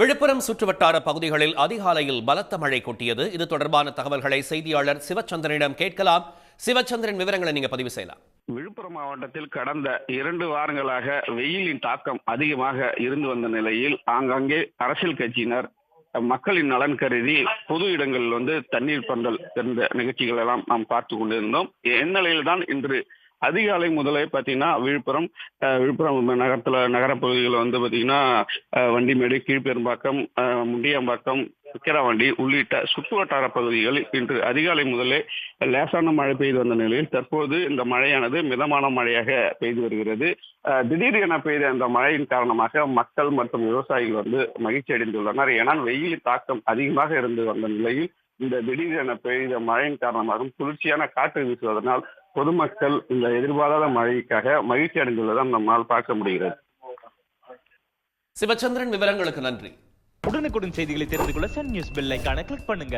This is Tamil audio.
விழுப்புரம் சுற்றுவட்டார பகுதிகளில் அதிகாலையில் பலத்த மழை கொட்டியது. இது தொடர்பான தகவல்களை செய்தியாளர் சிவச்சந்திரனிடம் கேட்கலாம். சிவச்சந்திரன், விவரங்களை நீங்க பதிவு செய்யலாம். விழுப்புரம் மாவட்டத்தில் கடந்த 2 வாரங்களாக வெயிலின் தாக்கம் அதிகமாக இருந்து வந்த நிலையில் ஆங்காங்கே அரசியல் கட்சியினர் மக்களின் நலன் கருதி பொது இடங்களில் தண்ணீர் பந்தல் இருந்த நிகழ்ச்சிகள் எல்லாம் நாம் பார்த்து கொண்டிருந்தோம். இந்நிலையில்தான் இன்று அதிகாலை முதலே பார்த்தீங்கன்னா விழுப்புரம் நகரப்பகுதிகளில் பார்த்தீங்கன்னா வண்டிமேடு, கீழ்பெரும்பாக்கம், முண்டியம்பாக்கம், விக்கிரவாண்டி உள்ளிட்ட சுற்றுவட்டார பகுதிகளில் இன்று அதிகாலை முதலே லேசான மழை பெய்து வந்த நிலையில் தற்போது இந்த மழையானது மிதமான மழையாக பெய்து வருகிறது. திடீரென பெய்த இந்த மழையின் காரணமாக மக்கள் மற்றும் விவசாயிகள் மகிழ்ச்சி அடைந்துள்ளனர். ஏனால் வெயிலின் தாக்கம் அதிகமாக இருந்து வந்த நிலையில் இந்த திடீரென பெய்த மழையின் காரணமாக குளிர்ச்சியான காற்று வீசுவதனால் பொதுமக்கள் இந்த எதிர்பாராத மழைக்காக மகிழ்ச்சி அடைந்துள்ளதை நம்மால் பார்க்க முடிகிறது. சிவச்சந்திரன், விவரங்களுக்கு நன்றி. உடனுக்குடன் செய்திகளை தெரிந்து கொள்ள சன் நியூஸ் பெல் ஐகானை கிளிக் பண்ணுங்க.